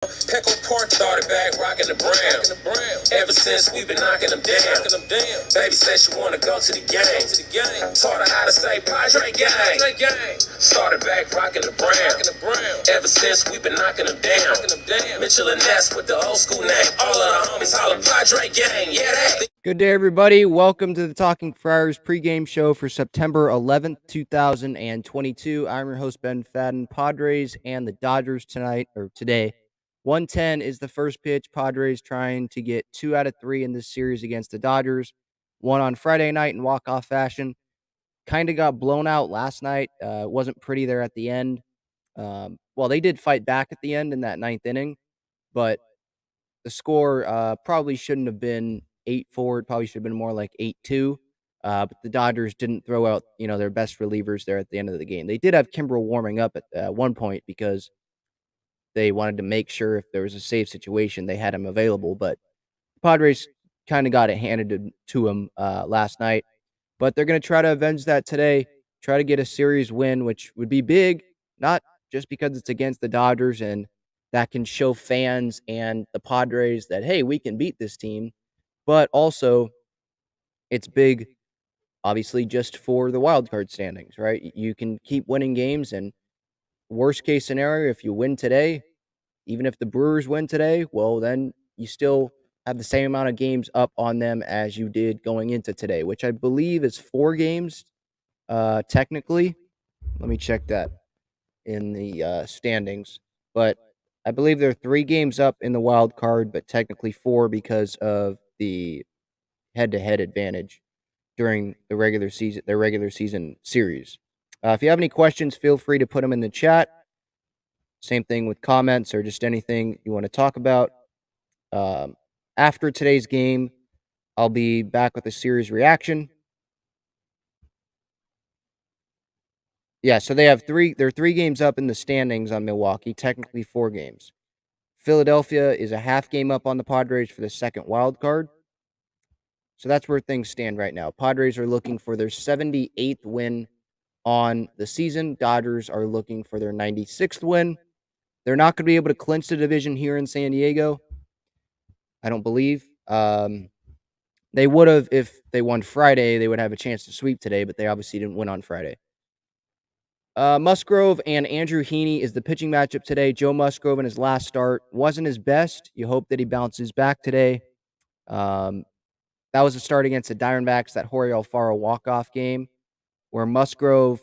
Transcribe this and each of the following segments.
Pickle Park started back rocking the brown. Ever since we been knocking them down. Baby said she wanna go to the game. Taught her how to say Padre gang. Started back rocking the brown. Ever since we been knocking them down. Mitchell and Ness with the old school name. All of the homies holler Padre gang. Yeah, that. Good day, everybody. Welcome to the Talking Friars pregame show for September 11th, 2022. I'm your host, Ben Fadden. Padres and the Dodgers today. 1:10 is the first pitch. Padres trying to get 2 out of 3 in this series against the Dodgers. One on Friday night in walk-off fashion. Kind of got blown out last night. Wasn't pretty there at the end. They did fight back at the end in that ninth inning, but the score probably shouldn't have been 8-4. It probably should have been more like 8-2. But the Dodgers didn't throw out, their best relievers there at the end of the game. They did have Kimbrel warming up at one point because they wanted to make sure if there was a safe situation, they had him available. But the Padres kind of got it handed to them last night. But they're going to try to avenge that today, try to get a series win, which would be big, not just because it's against the Dodgers and that can show fans and the Padres that, hey, we can beat this team, but also it's big, obviously, just for the wild card standings, right? You can keep winning games, and worst case scenario, if you win today, even if the Brewers win today, well, then you still have the same amount of games up on them as you did going into today, which I believe is 4 games technically. Let me check that in the standings. But I believe there are 3 games up in the wild card, but technically 4 because of the head-to-head advantage during their regular season series. If you have any questions, feel free to put them in the chat. Same thing with comments or just anything you want to talk about. After today's game, I'll be back with a series reaction. Yeah, so there are 3 games up in the standings on Milwaukee, technically 4 games. Philadelphia is a half game up on the Padres for the second wild card. So that's where things stand right now. Padres are looking for their 78th win on the season. Dodgers are looking for their 96th win. They're not going to be able to clinch the division here in San Diego, I don't believe. They would have if they won Friday. They would have a chance to sweep today, but they obviously didn't win on Friday. Musgrove and Andrew Heaney is the pitching matchup today. Joe Musgrove in his last start wasn't his best. You hope that he bounces back today. That was a start against the Diamondbacks, that Jorge Alfaro walk-off game, where Musgrove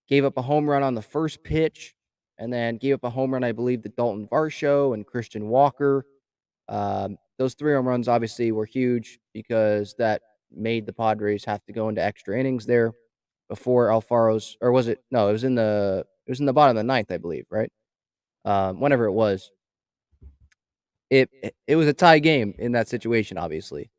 gave up a home run on the first pitch and then gave up a home run, I believe, to Dalton Varsho and Christian Walker. Those 3 home runs obviously were huge because that made the Padres have to go into extra innings there before Alfaro's, or was it? No, it was in the bottom of the ninth, I believe, right? Whenever it was. It was a tie game in that situation, obviously.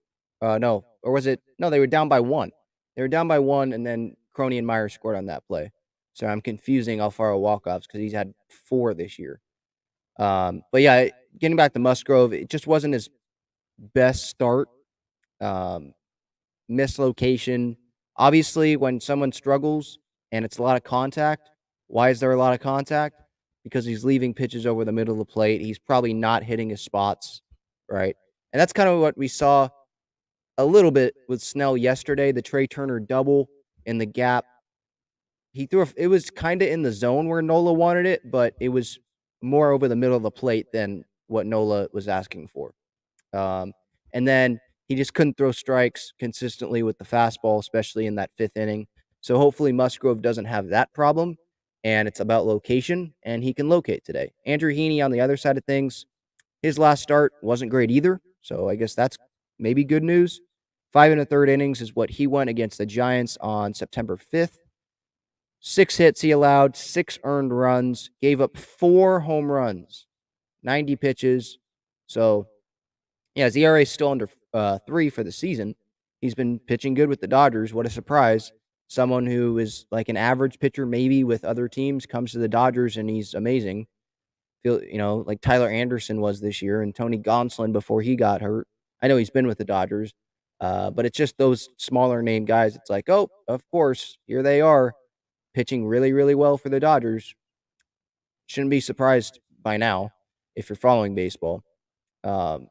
No, or was it? No, they were down by 1. They were down by 1, and then Crony and Meyer scored on that play. So I'm confusing Alfaro walk-offs because he's had 4 this year. But yeah, getting back to Musgrove, it just wasn't his best start. Mislocation. Obviously, when someone struggles and it's a lot of contact, why is there a lot of contact? Because he's leaving pitches over the middle of the plate. He's probably not hitting his spots, right? And that's kind of what we saw a little bit with Snell yesterday, the Trey Turner double in the gap. It was kind of in the zone where Nola wanted it, but it was more over the middle of the plate than what Nola was asking for. And then he just couldn't throw strikes consistently with the fastball, especially in that 5th inning. So hopefully Musgrove doesn't have that problem, and it's about location, and he can locate today. Andrew Heaney on the other side of things, his last start wasn't great either, so I guess that's maybe good news. 5 1/3 innings is what he went against the Giants on September 5th. 6 hits he allowed, 6 earned runs, gave up 4 home runs, 90 pitches. So, yeah, his ERA is still under 3 for the season. He's been pitching good with the Dodgers. What a surprise. Someone who is like an average pitcher maybe with other teams comes to the Dodgers and he's amazing. Like Tyler Anderson was this year and Tony Gonsolin before he got hurt. I know he's been with the Dodgers, but it's just those smaller name guys. It's like, oh, of course, here they are pitching really, really well for the Dodgers. Shouldn't be surprised by now if you're following baseball. Um,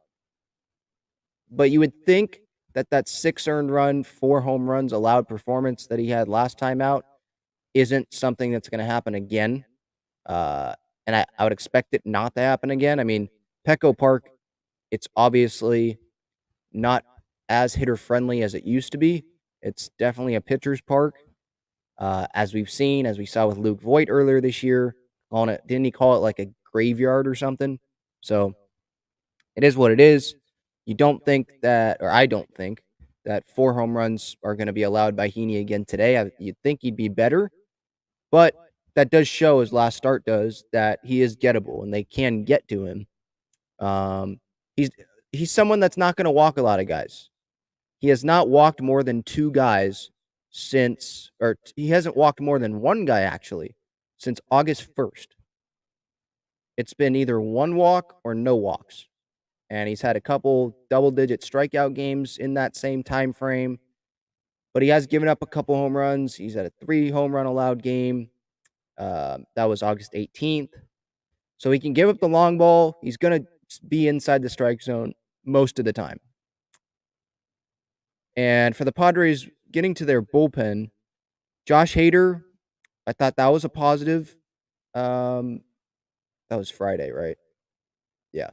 but you would think that 6 earned run, 4 home runs allowed performance that he had last time out isn't something that's going to happen again. Uh, and I would expect it not to happen again. I mean, Petco Park, it's obviously not as hitter friendly as it used to be. It's definitely a pitcher's park, as we've seen, as we saw with Luke Voigt earlier this year. On it, didn't he call it like a graveyard or something? So it is what it is. You don't think that, or I don't think that 4 home runs are going to be allowed by Heaney again today. You'd think he'd be better, but that does show, his last start does, that he is gettable and they can get to him. Um, he's he's someone that's not going to walk a lot of guys. He has not walked more than 2 guys since, or he hasn't walked more than 1 guy actually since August 1st. It's been either 1 walk or no walks. And he's had a couple double-digit strikeout games in that same time frame, but he has given up a couple home runs. He's had a 3 home run allowed game. That was August 18th. So he can give up the long ball. He's going to be inside the strike zone most of the time. And for the Padres, getting to their bullpen, Josh Hader, I thought that was a positive. That was Friday, right? Yeah.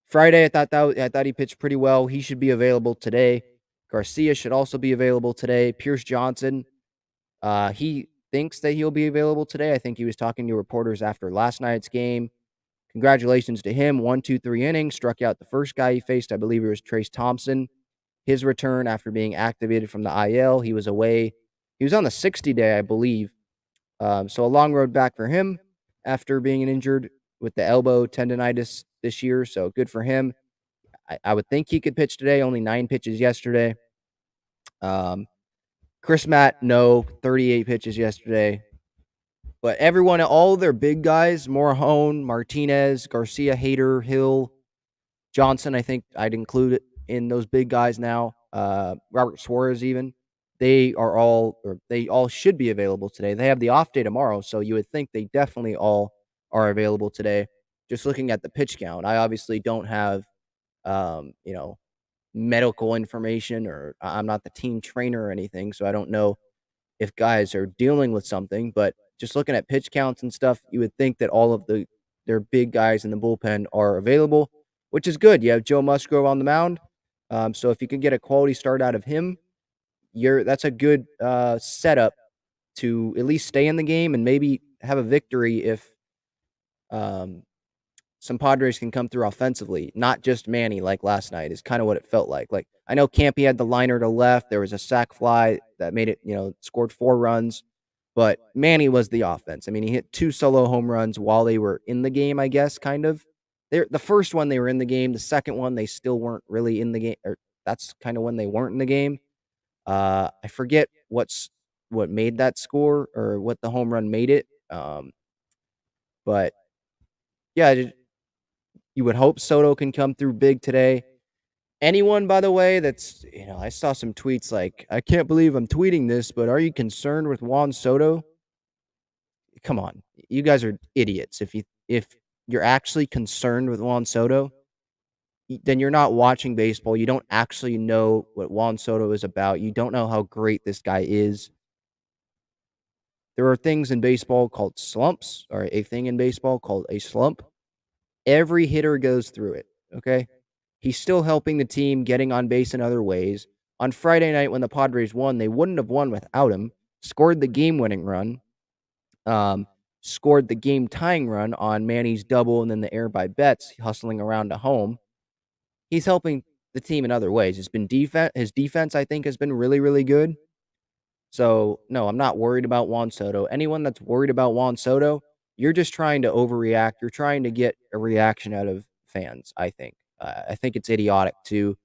Friday, I thought he pitched pretty well. He should be available today. Garcia should also be available today. Pierce Johnson, he thinks that he'll be available today. I think he was talking to reporters after last night's game. Congratulations to him. 1, 2, 3 innings. Struck out the first guy he faced. I believe it was Trace Thompson. His return after being activated from the IL. He was away. He was on the 60-day, I believe. So a long road back for him after being injured with the elbow tendonitis this year. So good for him. I would think he could pitch today. Only 9 pitches yesterday. Chris Matt, no, 38 pitches yesterday. But everyone, all of their big guys, Morahone, Martinez, Garcia, Hader, Hill, Johnson, I think I'd include it in those big guys now. Robert Suarez even. They all should be available today. They have the off day tomorrow, so you would think they definitely all are available today. Just looking at the pitch count, I obviously don't have, medical information, or I'm not the team trainer or anything, so I don't know if guys are dealing with something. But just looking at pitch counts and stuff, you would think that all of their big guys in the bullpen are available, which is good. You have Joe Musgrove on the mound, so if you can get a quality start out of him, that's a good setup to at least stay in the game and maybe have a victory if some Padres can come through offensively, not just Manny like last night, is kind of what it felt like. Like, I know Campy had the liner to left. There was a sac fly that made it, scored 4 runs, but Manny was the offense. I mean, he hit 2 solo home runs while they were in the game, I guess, kind of. The first one, they were in the game. The second one, they still weren't really in the game, or that's kind of when they weren't in the game. I forget what made that score or what the home run made it. But yeah, you would hope Soto can come through big today. Anyone, by the way, that's, I saw some tweets like, I can't believe I'm tweeting this, but are you concerned with Juan Soto? Come on. You guys are idiots. If you're actually concerned with Juan Soto, then you're not watching baseball. You don't actually know what Juan Soto is about. You don't know how great this guy is. There are things in baseball called slumps, or a thing in baseball called a slump. Every hitter goes through it, okay? He's still helping the team, getting on base in other ways. On Friday night when the Padres won, they wouldn't have won without him. Scored the game-winning run. Scored the game-tying run on Manny's double and then the error by Betts, hustling around to home. He's helping the team in other ways. His defense, I think, has been really, really good. So, no, I'm not worried about Juan Soto. Anyone that's worried about Juan Soto, you're just trying to overreact. You're trying to get a reaction out of fans, I think. I think it's idiotic to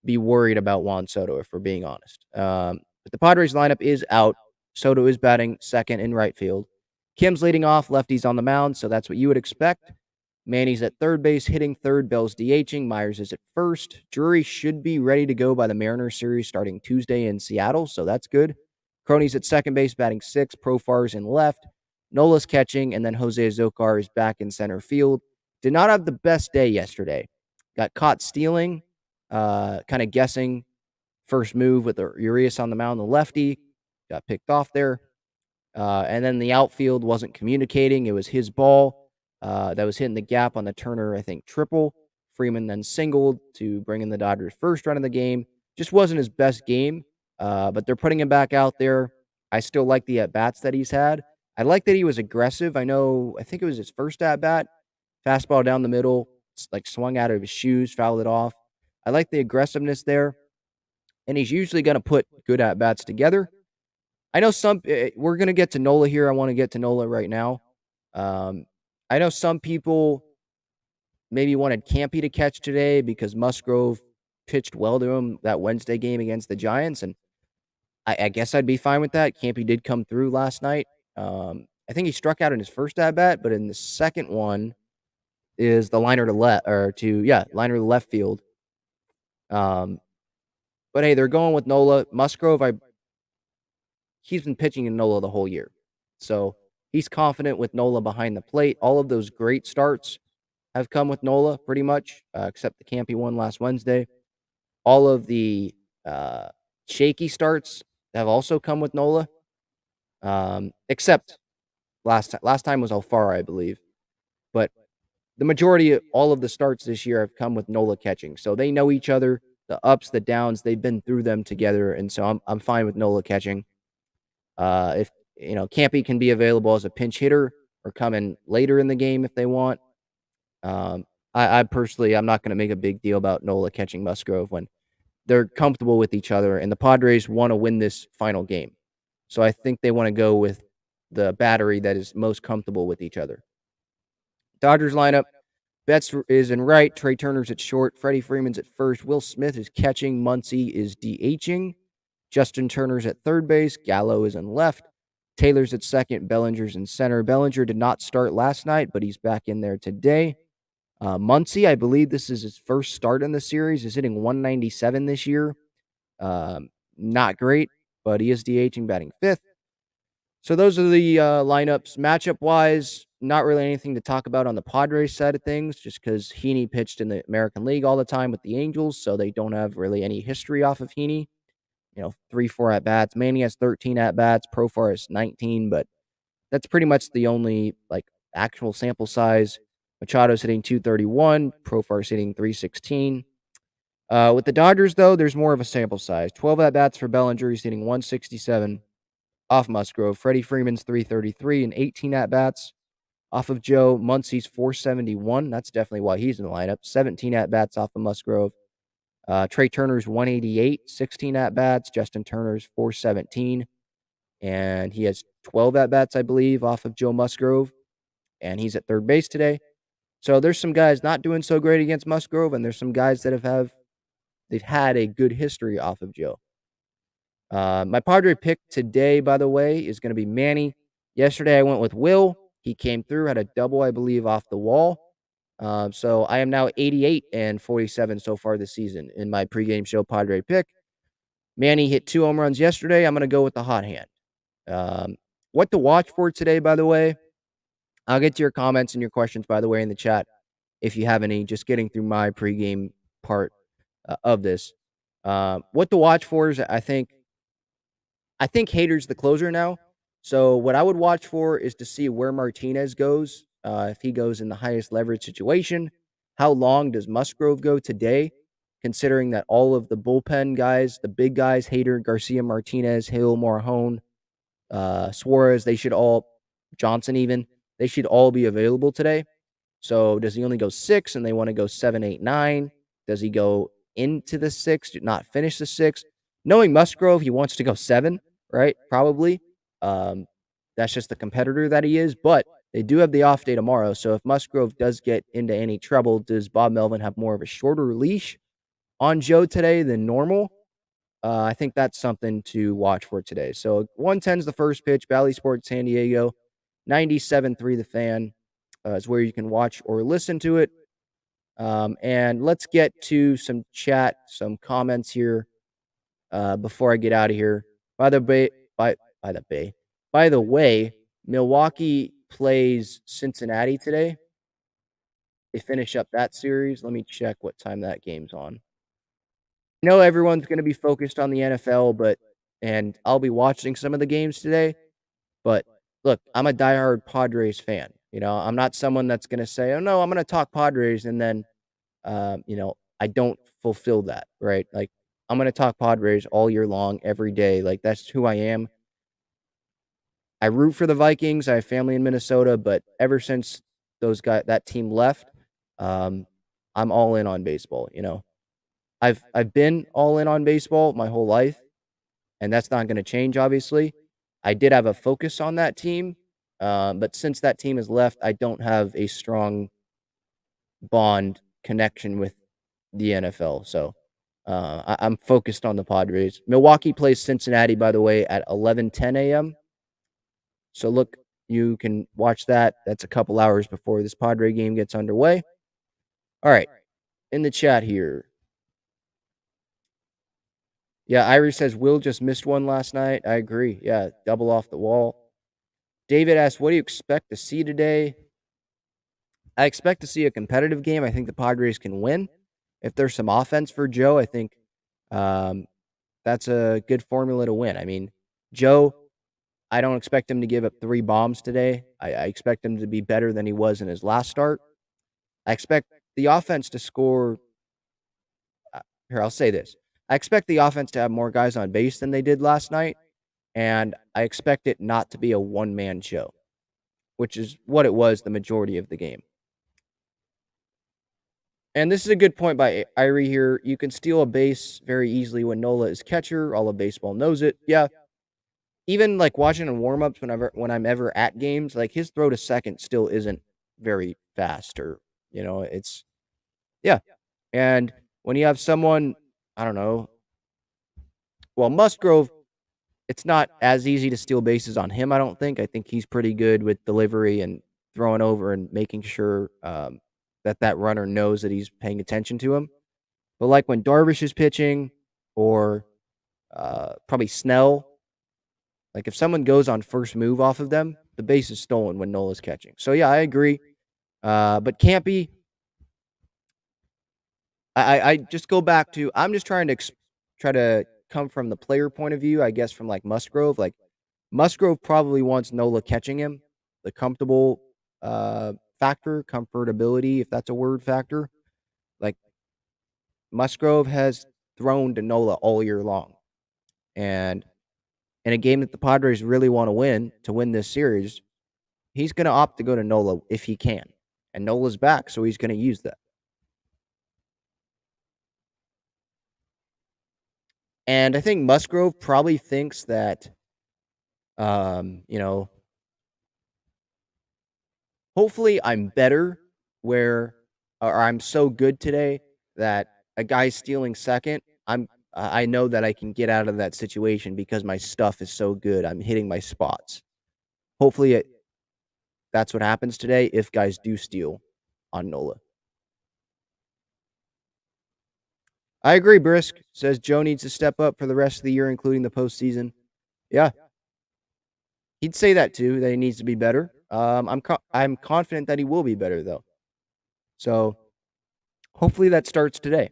be worried about Juan Soto, if we're being honest. But the Padres lineup is out. Soto is batting second in right field. Kim's leading off, lefties on the mound, so that's what you would expect. Manny's at third base, hitting third. Bell's DHing. Myers is at first. Drury should be ready to go by the Mariners series starting Tuesday in Seattle, so that's good. Crony's at second base, batting sixth. Profar's in left. Nola's catching, and then Jose Azocar is back in center field. did not have the best day yesterday. Got caught stealing, kind of guessing first move with Urias on the mound, the lefty. Got picked off there. And then the outfield wasn't communicating. It was his ball that was hitting the gap on the Turner, I think, triple. Freeman then singled to bring in the Dodgers' first run of the game. Just wasn't his best game, but they're putting him back out there. I still like the at-bats that he's had. I like that he was aggressive. I think it was his first at-bat. Fastball down the middle, like swung out of his shoes, fouled it off. I like the aggressiveness there, and he's usually going to put good at-bats together. I know we're gonna get to Nola here. I want to get to Nola right now. I know some people maybe wanted Campy to catch today because Musgrove pitched well to him that Wednesday game against the Giants, and I guess I'd be fine with that. Campy did come through last night. I think he struck out in his first at bat, but in the second one is the liner to liner to left field. But hey, they're going with Nola. Musgrove, he's been pitching in Nola the whole year. So he's confident with Nola behind the plate. All of those great starts have come with Nola pretty much, except the Campy one last Wednesday. All of the shaky starts have also come with Nola, except last time was Alfaro, I believe. But the majority of all of the starts this year have come with Nola catching. So they know each other, the ups, the downs, they've been through them together. And so I'm fine with Nola catching. If Campy can be available as a pinch hitter or come in later in the game if they want. I personally, I'm not going to make a big deal about Nola catching Musgrove when they're comfortable with each other, and the Padres want to win this final game. So I think they want to go with the battery that is most comfortable with each other. Dodgers lineup: Betts is in right, Trey Turner's at short, Freddie Freeman's at first, Will Smith is catching, Muncy is DHing. Justin Turner's at third base. Gallo is in left. Taylor's at second. Bellinger's in center. Bellinger did not start last night, but he's back in there today. Muncy, I believe this is his first start in the series, is hitting 197 this year. Not great, but he is DHing, batting fifth. So those are the lineups. Matchup-wise, not really anything to talk about on the Padres side of things, just because Heaney pitched in the American League all the time with the Angels, so they don't have really any history off of Heaney. 3-4 at-bats. Manny has 13 at-bats. Profar has 19, but that's pretty much the only, actual sample size. Machado's hitting 231. Profar's hitting 316. With the Dodgers, though, there's more of a sample size. 12 at-bats for Bellinger. He's hitting 167 off Musgrove. Freddie Freeman's 333 and 18 at-bats off of Joe. Muncy's 471. That's definitely why he's in the lineup. 17 at-bats off of Musgrove. Trey Turner's 188, 16 at-bats. Justin Turner's 417. And he has 12 at-bats, I believe, off of Joe Musgrove. And he's at third base today. So there's some guys not doing so great against Musgrove, and there's some guys that they've had a good history off of Joe. My Padre pick today, by the way, is going to be Manny. Yesterday I went with Will. He came through, had a double, I believe, off the wall. So I am now 88 and 47 so far this season in my pregame show Padre pick. Manny hit 2 home runs yesterday. I'm going to go with the hot hand. What to watch for today, by the way, I'll get to your comments and your questions, by the way, in the chat if you have any, just getting through my pregame part of this. What to watch for is I think Hader's the closer now. So what I would watch for is to see where Martinez goes. If he goes in the highest leverage situation, how long does Musgrove go today? Considering that all of the bullpen guys, the big guys, Hader, Garcia, Martinez, Hill, Morahone, Suarez, Johnson even, they should all be available today. So does he only go 6 and they want to go 7, 8, 9? Does he go into the 6, not finish the 6? Knowing Musgrove, he wants to go 7, right? Probably. That's just the competitor that he is, but they do have the off day tomorrow. So if Musgrove does get into any trouble, does Bob Melvin have more of a shorter leash on Joe today than normal? I think that's something to watch for today. So 110 is the first pitch, Valley Sports San Diego. 97.3 The Fan is where you can watch or listen to it. And let's get to some chat, some comments here before I get out of here. By the way, By the way, by the way, Milwaukee plays Cincinnati today. they finish up that series. Let me check what time that game's on. I know everyone's going to be focused on the NFL, and I'll be watching some of the games today. But look, I'm a diehard Padres fan. I'm not someone that's going to say, "Oh no, I'm going to talk Padres," and then, I don't fulfill that, right? Like, I'm going to talk Padres all year long, every day. Like, that's who I am. I root for the Vikings. I have family in Minnesota, but ever since that team left, um, I'm all in on baseball. I've been all in on baseball my whole life, and that's not going to change. Obviously, I did have a focus on that team, but since that team has left, I don't have a strong bond connection with the NFL. So I'm focused on the Padres. Milwaukee plays Cincinnati, by the way, at 11:10 a.m. So look, you can watch that. That's a couple hours before this Padre game gets underway. All right, in the chat here. Yeah, Irie says Will just missed one last night. I agree. Yeah, double off the wall. David asks, what do you expect to see today? I expect to see a competitive game. I think the Padres can win. If there's some offense for Joe, I think that's a good formula to win. I mean, Joe, I don't expect him to give up 3 bombs today. I expect him to be better than he was in his last start. I expect the offense to score. Here, I'll say this. I expect the offense to have more guys on base than they did last night, and I expect it not to be a one-man show, which is what it was the majority of the game. And this is a good point by Irie here. You can steal a base very easily when Nola is catcher. All of baseball knows it. Yeah. Even like watching in warm-ups when I'm ever at games, like his throw to second still isn't very fast it's yeah. And when you have someone, I don't know, well, Musgrove, it's not as easy to steal bases on him, I don't think. I think he's pretty good with delivery and throwing over and making sure that runner knows that he's paying attention to him. But like when Darvish is pitching or probably Snell, like if someone goes on first move off of them, the base is stolen when Nola's catching. So yeah, I agree. But Campy, I just go back to I'm just trying to try to come from the player point of view, I guess from like Musgrove. Like Musgrove probably wants Nola catching him, the comfortable factor, comfortability, if that's a word factor. Like Musgrove has thrown to Nola all year long. And in a game that the Padres really want to win this series, he's going to opt to go to Nola if he can. And Nola's back, so he's going to use that. And I think Musgrove probably thinks that, hopefully I'm better or I'm so good today that a guy's stealing second. I know that I can get out of that situation because my stuff is so good. I'm hitting my spots. Hopefully that's what happens today if guys do steal on Nola. I agree, Brisk. Says Joe needs to step up for the rest of the year, including the postseason. Yeah. He'd say that too, that he needs to be better. I'm confident that he will be better, though. So hopefully that starts today.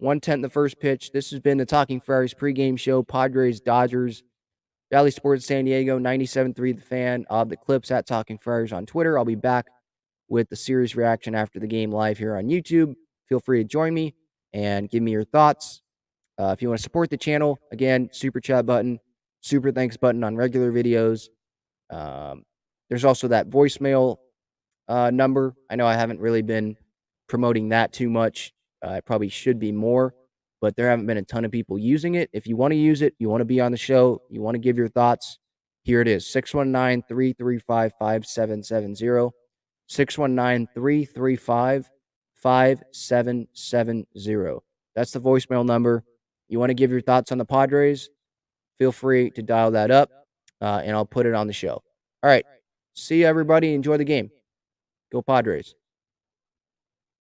1:10 the first pitch. This has been the Talking Friars pregame show. Padres, Dodgers, Valley Sports San Diego, 97.3 The Fan. The clips at Talking Friars on Twitter. I'll be back with the series reaction after the game live here on YouTube. Feel free to join me and give me your thoughts. If you want to support the channel, again, super chat button, super thanks button on regular videos. There's also that voicemail number. I know I haven't really been promoting that too much. I probably should be more, but there haven't been a ton of people using it. If you want to use it, you want to be on the show, you want to give your thoughts, here it is, 619-335-5770. 619-335-5770. That's the voicemail number. You want to give your thoughts on the Padres, feel free to dial that up, and I'll put it on the show. All right. See you, everybody. Enjoy the game. Go Padres.